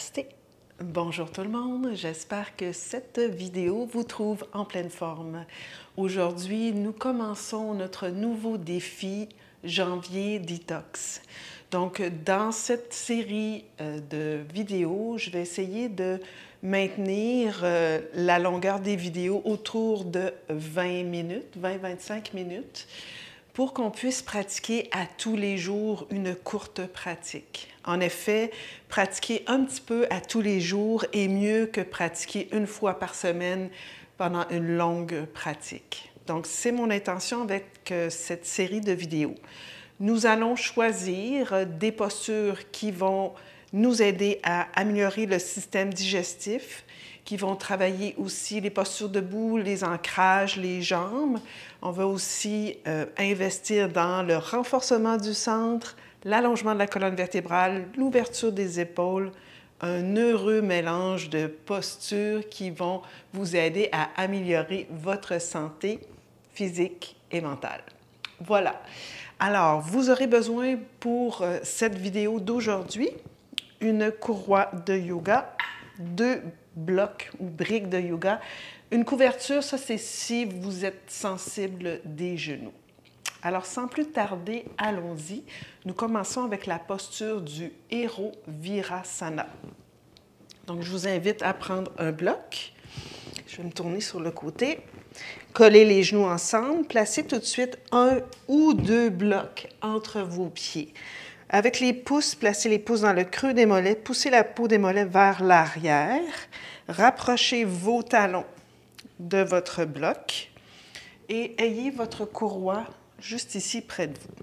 Namasté. Bonjour tout le monde, j'espère que cette vidéo vous trouve en pleine forme. Aujourd'hui, nous commençons notre nouveau défi Janvier Detox. Donc, dans cette série de vidéos, je vais essayer de maintenir la longueur des vidéos autour de 20 minutes, 20-25 minutes, pour qu'on puisse pratiquer à tous les jours une courte pratique. En effet, pratiquer un petit peu à tous les jours est mieux que pratiquer une fois par semaine pendant une longue pratique. Donc, c'est mon intention avec cette série de vidéos. Nous allons choisir des postures qui vont nous aider à améliorer le système digestif, qui vont travailler aussi les postures debout, les ancrages, les jambes. On va aussi investir dans le renforcement du centre, l'allongement de la colonne vertébrale, l'ouverture des épaules, un heureux mélange de postures qui vont vous aider à améliorer votre santé physique et mentale. Voilà. Alors, vous aurez besoin pour cette vidéo d'aujourd'hui une courroie de yoga, 2 blocs ou briques de yoga. Une couverture, ça c'est si vous êtes sensible des genoux. Alors, sans plus tarder, allons-y. Nous commençons avec la posture du Héros Virasana. Donc, je vous invite à prendre un bloc. Je vais me tourner sur le côté. Collez les genoux ensemble. Placez tout de suite 1 ou 2 blocs entre vos pieds. Avec les pouces, placez les pouces dans le creux des mollets. Poussez la peau des mollets vers l'arrière. Rapprochez vos talons de votre bloc et ayez votre courroie juste ici près de vous.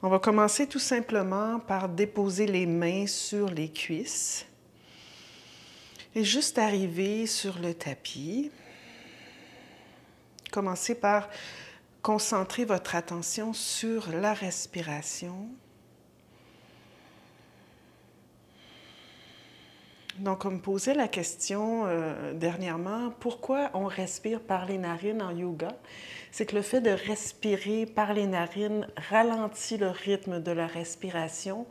On va commencer tout simplement par déposer les mains sur les cuisses et juste arriver sur le tapis. Commencez par concentrer votre attention sur la respiration. Donc, on me posait la question dernièrement, pourquoi on respire par les narines en yoga? C'est que le fait de respirer par les narines ralentit le rythme de la respiration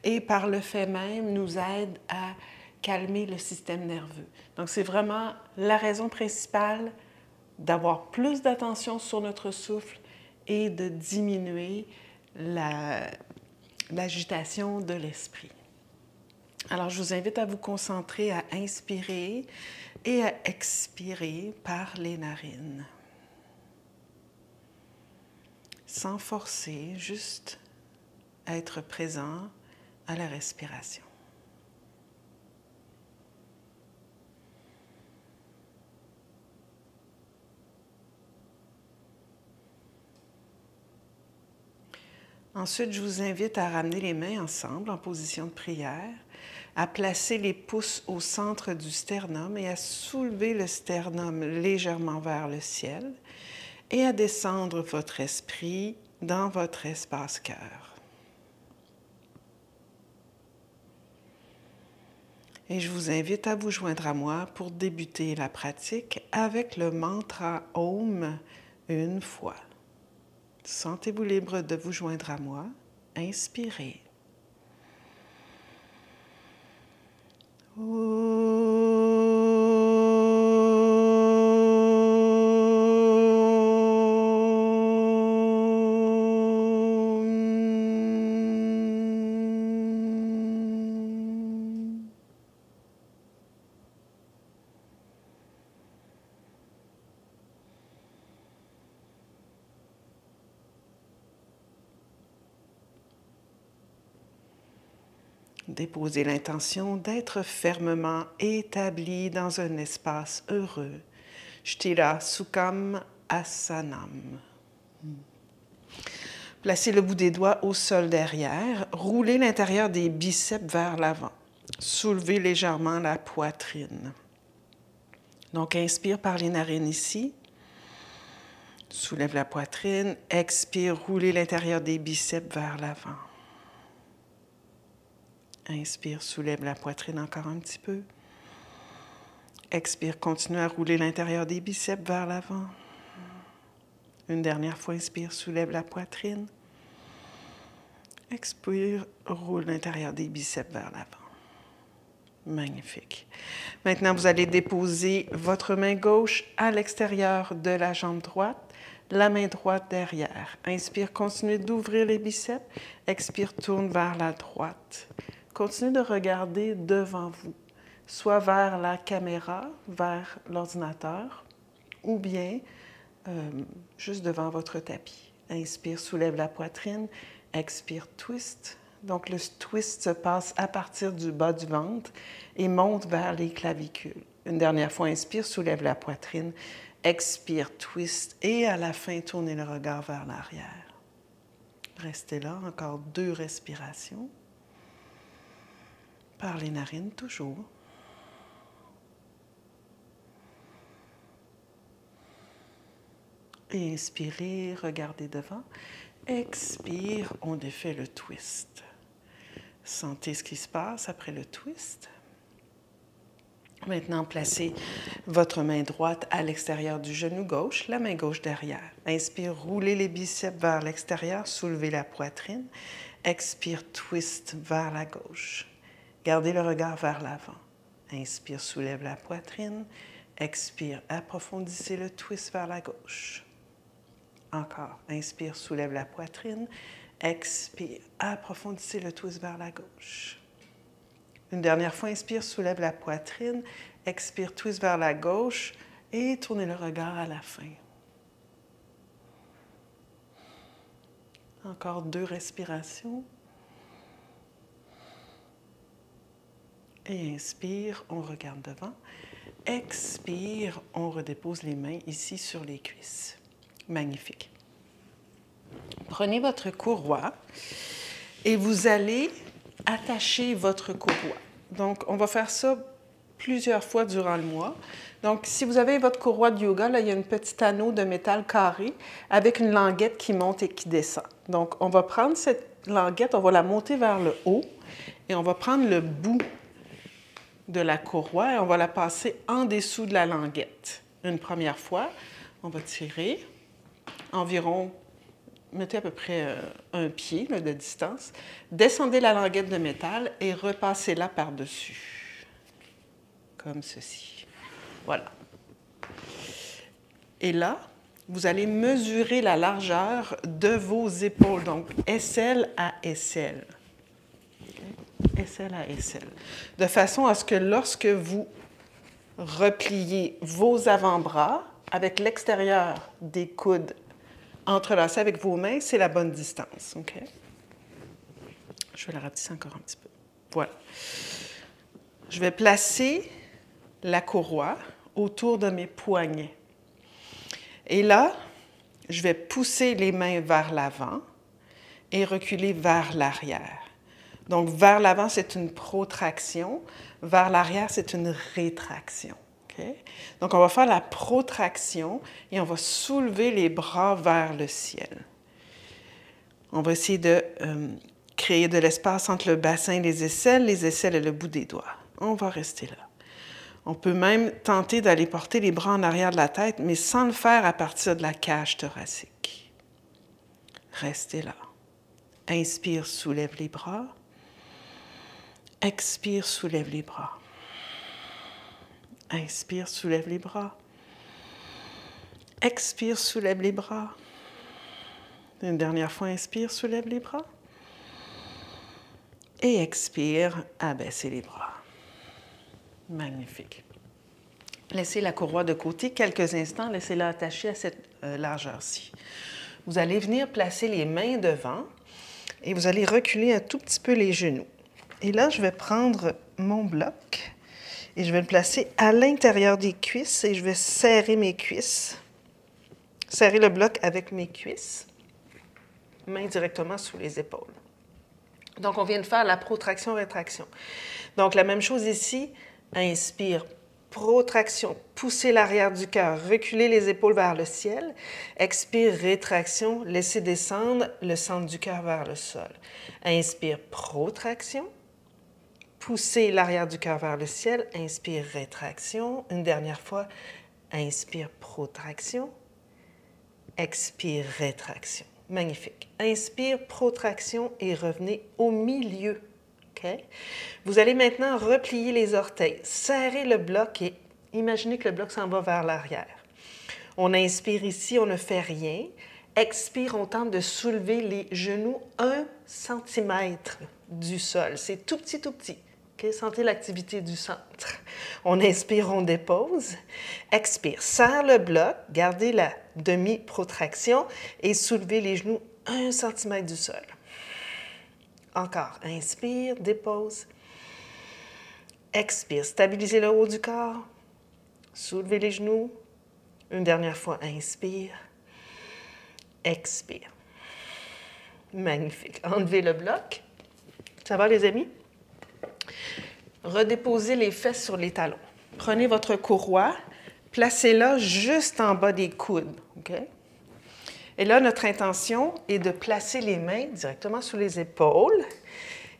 et par le fait même nous aide à calmer le système nerveux. Donc, c'est vraiment la raison principale d'avoir plus d'attention sur notre souffle et de diminuer l'agitation de l'esprit. Alors, je vous invite à vous concentrer à inspirer et à expirer par les narines. Sans forcer, juste être présent à la respiration. Ensuite, je vous invite à ramener les mains ensemble en position de prière, à placer les pouces au centre du sternum et à soulever le sternum légèrement vers le ciel et à descendre votre esprit dans votre espace-cœur. Et je vous invite à vous joindre à moi pour débuter la pratique avec le mantra Om une fois. Sentez-vous libre de vous joindre à moi. Inspirez. Déposez l'intention d'être fermement établi dans un espace heureux. Sthira Sukham Asanam. Placez le bout des doigts au sol derrière. Roulez l'intérieur des biceps vers l'avant. Soulevez légèrement la poitrine. Donc, inspire par les narines ici. Soulève la poitrine. Expire, roulez l'intérieur des biceps vers l'avant. Inspire, soulève la poitrine encore un petit peu. Expire, continue à rouler l'intérieur des biceps vers l'avant. Une dernière fois, inspire, soulève la poitrine. Expire, roule l'intérieur des biceps vers l'avant. Magnifique. Maintenant, vous allez déposer votre main gauche à l'extérieur de la jambe droite, la main droite derrière. Inspire, continuez d'ouvrir les biceps. Expire, tourne vers la droite. Continuez de regarder devant vous, soit vers la caméra, vers l'ordinateur, ou bien juste devant votre tapis. Inspire, soulève la poitrine. Expire, twist. Donc, le twist se passe à partir du bas du ventre et monte vers les clavicules. Une dernière fois, inspire, soulève la poitrine. Expire, twist. Et à la fin, tournez le regard vers l'arrière. Restez là, encore 2 respirations. Par les narines, toujours. Et inspirez, regardez devant. Expire, on défait le twist. Sentez ce qui se passe après le twist. Maintenant, placez votre main droite à l'extérieur du genou gauche, la main gauche derrière. Inspire, roulez les biceps vers l'extérieur, soulevez la poitrine. Expire, twist vers la gauche. Gardez le regard vers l'avant. Inspire, soulève la poitrine. Expire, approfondissez le twist vers la gauche. Encore. Inspire, soulève la poitrine. Expire, approfondissez le twist vers la gauche. Une dernière fois, inspire, soulève la poitrine. Expire, twist vers la gauche et tournez le regard à la fin. Encore 2 respirations. Et inspire, on regarde devant. Expire, on redépose les mains ici sur les cuisses. Magnifique. Prenez votre courroie et vous allez attacher votre courroie. Donc, on va faire ça plusieurs fois durant le mois. Donc, si vous avez votre courroie de yoga, là, il y a un petit anneau de métal carré avec une languette qui monte et qui descend. Donc, on va prendre cette languette, on va la monter vers le haut et on va prendre le bout de la courroie et on va la passer en dessous de la languette. Une première fois, on va tirer environ, mettez à peu près 1 pied là, de distance, descendez la languette de métal et repassez-la par-dessus, comme ceci. Voilà. Et là, vous allez mesurer la largeur de vos épaules, donc aisselle à aisselle. Okay? Aisselle à aisselle. De façon à ce que lorsque vous repliez vos avant-bras avec l'extérieur des coudes entrelacés avec vos mains, c'est la bonne distance. OK? Je vais la rapetisser encore un petit peu. Voilà. Je vais placer la courroie autour de mes poignets. Et là, je vais pousser les mains vers l'avant et reculer vers l'arrière. Donc, vers l'avant, c'est une protraction. Vers l'arrière, c'est une rétraction. Okay? Donc, on va faire la protraction et on va soulever les bras vers le ciel. On va essayer de créer de l'espace entre le bassin et les aisselles et le bout des doigts. On va rester là. On peut même tenter d'aller porter les bras en arrière de la tête, mais sans le faire à partir de la cage thoracique. Restez là. Inspire, soulève les bras. Expire, soulève les bras. Inspire, soulève les bras. Expire, soulève les bras. Une dernière fois, inspire, soulève les bras. Et expire, abaissez les bras. Magnifique. Laissez la courroie de côté quelques instants, laissez-la attachée à cette largeur-ci. Vous allez venir placer les mains devant et vous allez reculer un tout petit peu les genoux. Et là, je vais prendre mon bloc et je vais le placer à l'intérieur des cuisses et je vais serrer mes cuisses. Serrer le bloc avec mes cuisses, main directement sous les épaules. Donc, on vient de faire la protraction-rétraction. Donc, la même chose ici. Inspire, protraction, poussez l'arrière du cœur, reculez les épaules vers le ciel. Expire, rétraction, laissez descendre le centre du cœur vers le sol. Inspire, protraction, poussez l'arrière du cœur vers le ciel. Inspire, rétraction. Une dernière fois, inspire, protraction. Expire, rétraction. Magnifique. Inspire, protraction et revenez au milieu. OK? Vous allez maintenant replier les orteils. Serrez le bloc et imaginez que le bloc s'en va vers l'arrière. On inspire ici, on ne fait rien. Expire, on tente de soulever les genoux 1 cm du sol. C'est tout petit, tout petit. Okay? Sentez l'activité du centre. On inspire, on dépose. Expire, serre le bloc, gardez la demi-protraction et soulevez les genoux 1 cm du sol. Encore, inspire, dépose. Expire, stabilisez le haut du corps. Soulevez les genoux. Une dernière fois, inspire. Expire. Magnifique. Enlevez le bloc. Ça va, les amis? Redéposez les fesses sur les talons. Prenez votre courroie, placez-la juste en bas des coudes. OK? Et là, notre intention est de placer les mains directement sous les épaules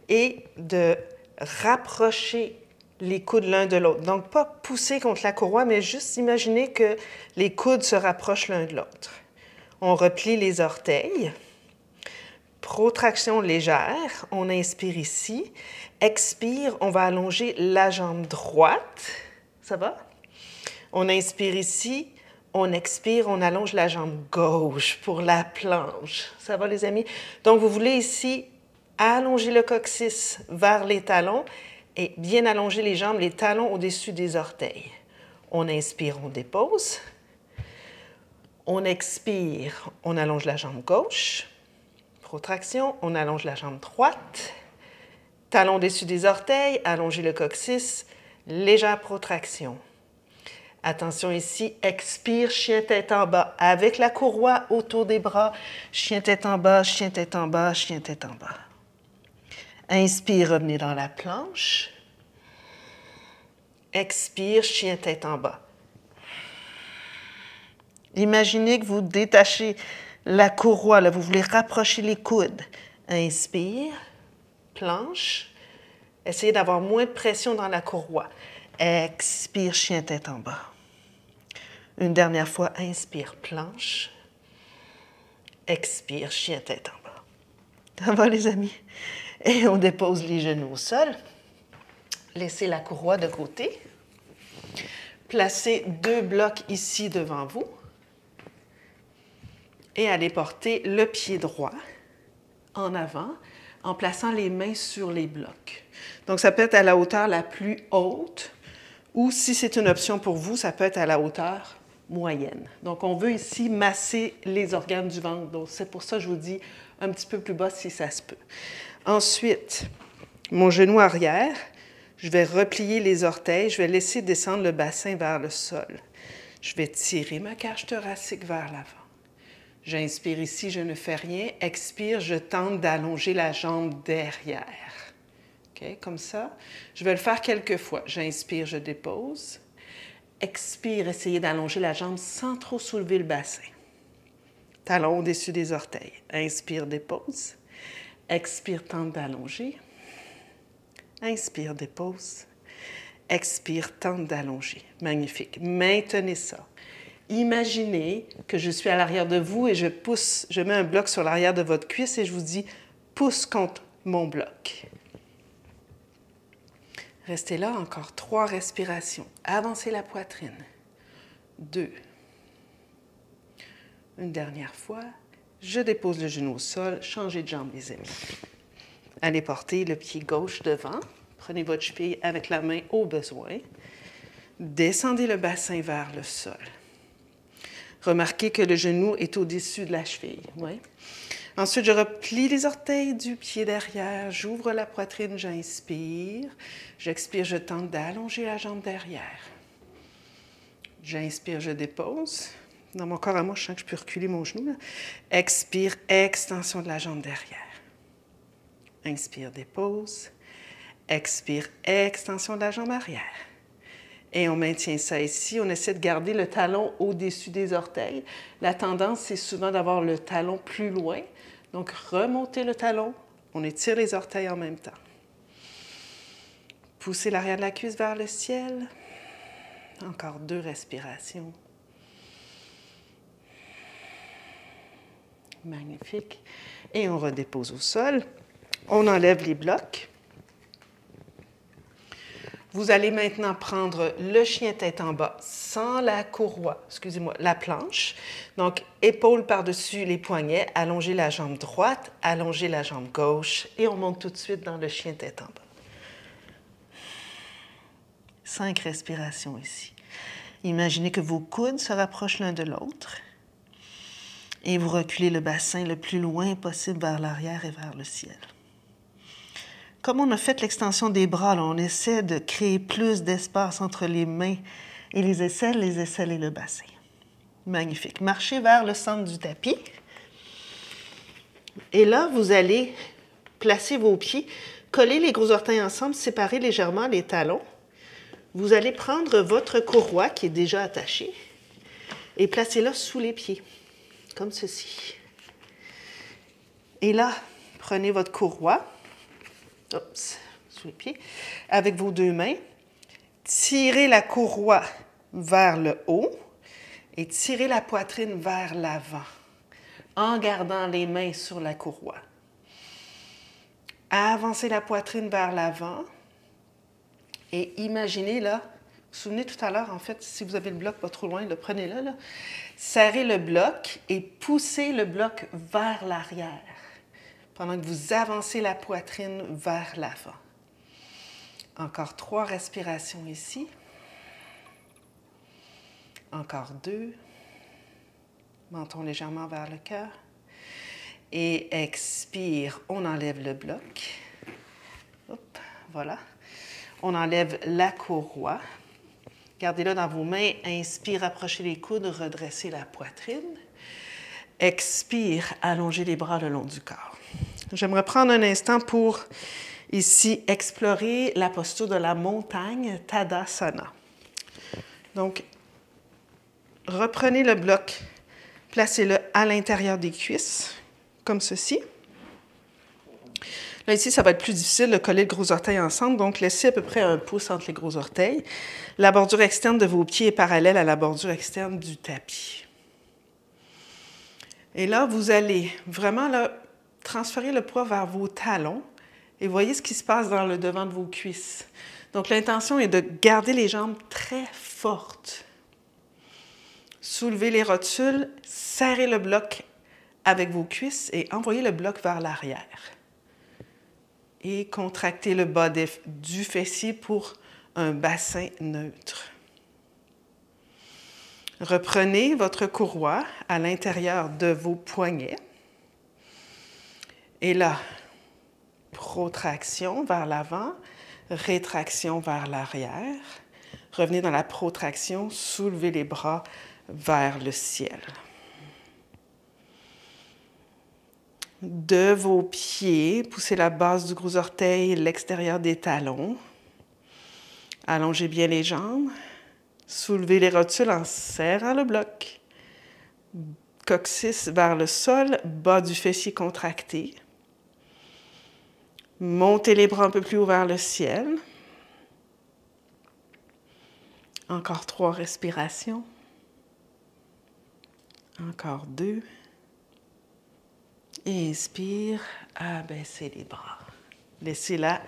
et de rapprocher les coudes l'un de l'autre. Donc, pas pousser contre la courroie, mais juste imaginer que les coudes se rapprochent l'un de l'autre. On replie les orteils. Protraction légère. On inspire ici. Expire, on va allonger la jambe droite. Ça va? On inspire ici. On expire, on allonge la jambe gauche pour la planche. Ça va, les amis? Donc, vous voulez ici allonger le coccyx vers les talons et bien allonger les jambes, les talons au-dessus des orteils. On inspire, on dépose. On expire, on allonge la jambe gauche. Protraction, on allonge la jambe droite. Talon au-dessus des orteils, allongez le coccyx, légère protraction. Attention ici, expire, chien tête en bas, avec la courroie autour des bras. Chien tête en bas, chien tête en bas, chien tête en bas. Inspire, revenez dans la planche. Expire, chien tête en bas. Imaginez que vous détachez la courroie, là, vous voulez rapprocher les coudes. Inspire, planche. Essayez d'avoir moins de pression dans la courroie. Expire, chien tête en bas. Une dernière fois, inspire, planche. Expire, chien tête en bas. Ça va, les amis? Et on dépose les genoux au sol. Laissez la courroie de côté. Placez 2 blocs ici devant vous. Et allez porter le pied droit en avant en plaçant les mains sur les blocs. Donc, ça peut être à la hauteur la plus haute ou, si c'est une option pour vous, ça peut être à la hauteur moyenne. Donc, on veut ici masser les organes du ventre. Donc, c'est pour ça que je vous dis un petit peu plus bas si ça se peut. Ensuite, mon genou arrière, je vais replier les orteils, je vais laisser descendre le bassin vers le sol. Je vais tirer ma cage thoracique vers l'avant. J'inspire ici, je ne fais rien. Expire, je tente d'allonger la jambe derrière. OK, comme ça. Je vais le faire quelques fois. J'inspire, je dépose. Expire, essayez d'allonger la jambe sans trop soulever le bassin. Talon au-dessus des orteils. Inspire, dépose. Expire, tente d'allonger. Inspire, dépose. Expire, tente d'allonger. Magnifique. Maintenez ça. Imaginez que je suis à l'arrière de vous et je pousse, je mets un bloc sur l'arrière de votre cuisse et je vous dis « pousse contre mon bloc ». Restez là, encore 3 respirations. Avancez la poitrine. 2. Une dernière fois. Je dépose le genou au sol. Changez de jambe, les amis. Allez porter le pied gauche devant. Prenez votre cheville avec la main au besoin. Descendez le bassin vers le sol. Remarquez que le genou est au-dessus de la cheville. Ouais. Ensuite, je replie les orteils du pied derrière. J'ouvre la poitrine, j'inspire. J'expire, je tente d'allonger la jambe derrière. J'inspire, je dépose. Dans mon corps à moi, je sens que je peux reculer mon genou. Là. Expire, extension de la jambe derrière. Inspire, dépose. Expire, extension de la jambe arrière. Et on maintient ça ici. On essaie de garder le talon au-dessus des orteils. La tendance, c'est souvent d'avoir le talon plus loin. Donc, remontez le talon. On étire les orteils en même temps. Poussez l'arrière de la cuisse vers le ciel. Encore 2 respirations. Magnifique. Et on redépose au sol. On enlève les blocs. Vous allez maintenant prendre le chien tête en bas sans la courroie, excusez-moi, la planche. Donc, épaules par-dessus les poignets, allongez la jambe droite, allongez la jambe gauche et on monte tout de suite dans le chien tête en bas. 5 respirations ici. Imaginez que vos coudes se rapprochent l'un de l'autre et vous reculez le bassin le plus loin possible vers l'arrière et vers le ciel. Comme on a fait l'extension des bras, là, on essaie de créer plus d'espace entre les mains et les aisselles et le bassin. Magnifique. Marchez vers le centre du tapis. Et là, vous allez placer vos pieds, coller les gros orteils ensemble, séparer légèrement les talons. Vous allez prendre votre courroie qui est déjà attachée et placez-la sous les pieds, comme ceci. Et là, prenez votre courroie. Sous les pieds, avec vos 2 mains, tirez la courroie vers le haut et tirez la poitrine vers l'avant en gardant les mains sur la courroie. Avancez la poitrine vers l'avant et imaginez là, vous vous souvenez tout à l'heure, en fait, si vous avez le bloc pas trop loin, prenez-le là, serrez le bloc et poussez le bloc vers l'arrière, pendant que vous avancez la poitrine vers l'avant. Encore 3 respirations ici. Encore 2. Menton légèrement vers le cœur. Et expire, on enlève le bloc. Hop, voilà. On enlève la courroie. Gardez-la dans vos mains. Inspire, approchez les coudes, redressez la poitrine. Expire, allongez les bras le long du corps. J'aimerais prendre un instant pour, ici, explorer la posture de la montagne, Tadasana. Donc, reprenez le bloc, placez-le à l'intérieur des cuisses, comme ceci. Là, ici, ça va être plus difficile de coller le gros orteil ensemble, donc laissez à peu près 1 pouce entre les gros orteils. La bordure externe de vos pieds est parallèle à la bordure externe du tapis. Et là, vous allez vraiment là, transférer le poids vers vos talons et voyez ce qui se passe dans le devant de vos cuisses. Donc, l'intention est de garder les jambes très fortes. Soulevez les rotules, serrez le bloc avec vos cuisses et envoyez le bloc vers l'arrière. Et contractez le bas du fessier pour un bassin neutre. Reprenez votre courroie à l'intérieur de vos poignets. Et là, protraction vers l'avant, rétraction vers l'arrière. Revenez dans la protraction, soulevez les bras vers le ciel. De vos pieds, poussez la base du gros orteil, l'extérieur des talons. Allongez bien les jambes. Soulevez les rotules en serrant le bloc. Coccyx vers le sol, bas du fessier contracté. Montez les bras un peu plus haut vers le ciel. Encore 3 respirations. Encore 2. Inspire, abaissez les bras. Laissez là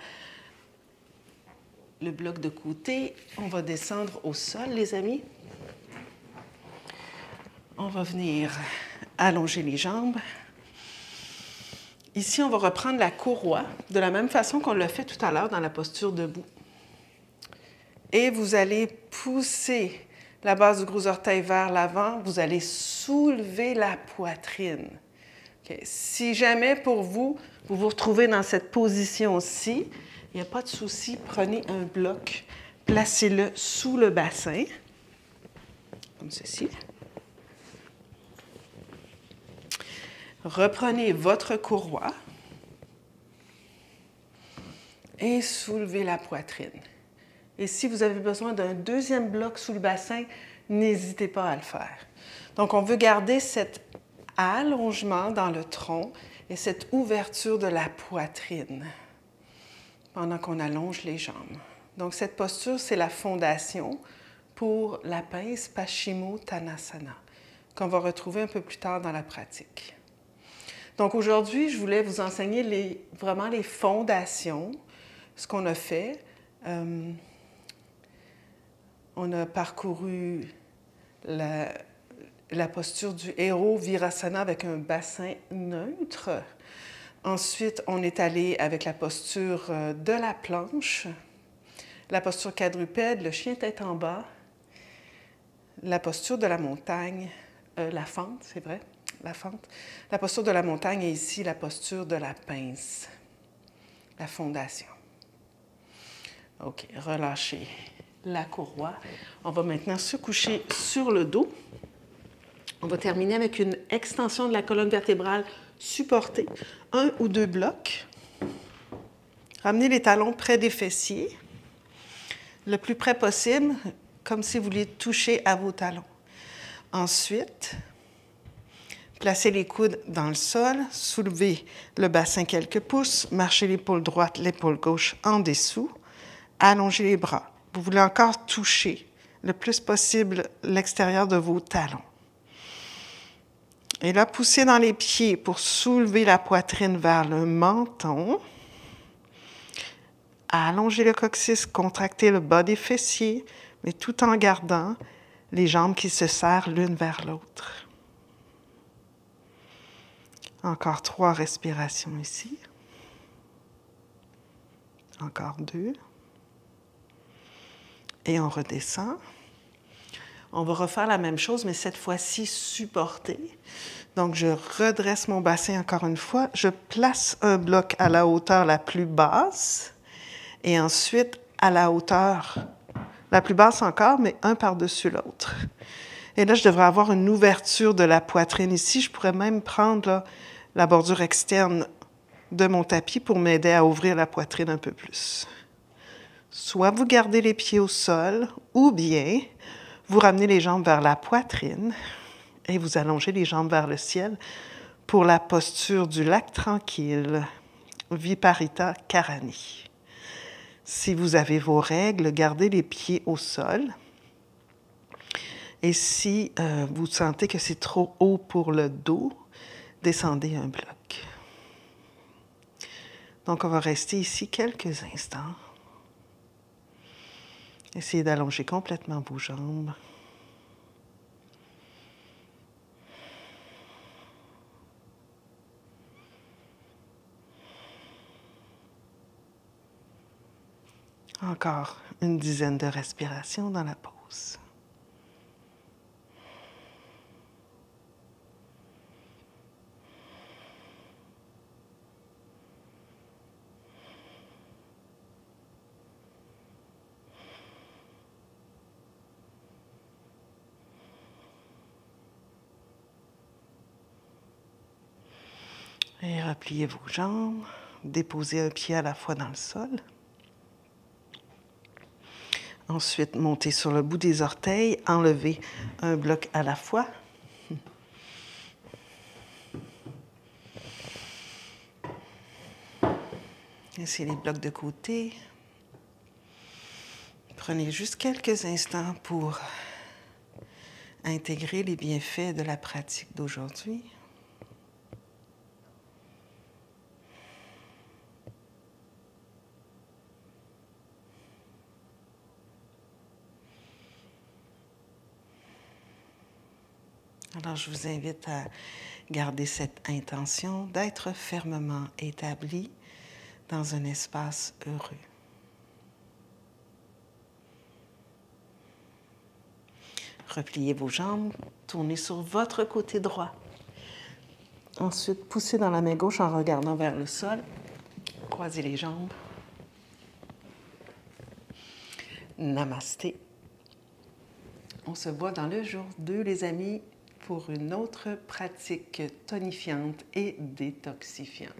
le bloc de côté. On va descendre au sol, les amis. On va venir allonger les jambes. Ici, on va reprendre la courroie de la même façon qu'on l'a fait tout à l'heure dans la posture debout. Et vous allez pousser la base du gros orteil vers l'avant. Vous allez soulever la poitrine. Okay. Si jamais pour vous, vous vous retrouvez dans cette position-ci, il n'y a pas de souci, prenez un bloc, placez-le sous le bassin, comme ceci. Reprenez votre courroie et soulevez la poitrine. Et si vous avez besoin d'un 2e bloc sous le bassin, n'hésitez pas à le faire. Donc, on veut garder cet allongement dans le tronc et cette ouverture de la poitrine pendant qu'on allonge les jambes. Donc, cette posture, c'est la fondation pour la pince Paschimottanasana, qu'on va retrouver un peu plus tard dans la pratique. Donc, aujourd'hui, je voulais vous enseigner vraiment les fondations, ce qu'on a fait. On a parcouru la posture du héros Virasana avec un bassin neutre. Ensuite, on est allé avec la posture de la planche, la posture quadrupède, le chien tête en bas, la posture de la montagne, la fente, c'est vrai, la fente. La posture de la montagne et ici la posture de la pince, la fondation. OK, relâchez la courroie. On va maintenant se coucher sur le dos. On va terminer avec une extension de la colonne vertébrale supportée, 1 ou 2 blocs. Ramenez les talons près des fessiers, le plus près possible, comme si vous vouliez toucher à vos talons. Ensuite, placez les coudes dans le sol, soulevez le bassin quelques pouces, marchez l'épaule droite, l'épaule gauche en dessous, allongez les bras. Vous voulez encore toucher le plus possible l'extérieur de vos talons. Et là, poussez dans les pieds pour soulever la poitrine vers le menton. Allongez le coccyx, contractez le bas des fessiers, mais tout en gardant les jambes qui se serrent l'une vers l'autre. Encore 3 respirations ici. Encore 2. Et on redescend. On va refaire la même chose, mais cette fois-ci supporté. Donc, je redresse mon bassin encore une fois. Je place un bloc à la hauteur la plus basse et ensuite à la hauteur la plus basse encore, mais un par-dessus l'autre. Et là, je devrais avoir une ouverture de la poitrine ici. Je pourrais même prendre là, la bordure externe de mon tapis pour m'aider à ouvrir la poitrine un peu plus. Soit vous gardez les pieds au sol, ou bien vous ramenez les jambes vers la poitrine et vous allongez les jambes vers le ciel pour la posture du lac tranquille, Viparita Karani. Si vous avez vos règles, gardez les pieds au sol. Et si vous sentez que c'est trop haut pour le dos, descendez un bloc. Donc, on va rester ici quelques instants. Essayez d'allonger complètement vos jambes. Encore une dizaine de respirations dans la pause. Et repliez vos jambes, déposez un pied à la fois dans le sol. Ensuite, montez sur le bout des orteils, enlevez un bloc à la fois. Laissez les blocs de côté. Prenez juste quelques instants pour intégrer les bienfaits de la pratique d'aujourd'hui. Alors, je vous invite à garder cette intention d'être fermement établi dans un espace heureux. Repliez vos jambes, tournez sur votre côté droit. Ensuite, poussez dans la main gauche en regardant vers le sol. Croisez les jambes. Namasté. On se voit dans le jour 2, les amis, pour une autre pratique tonifiante et détoxifiante.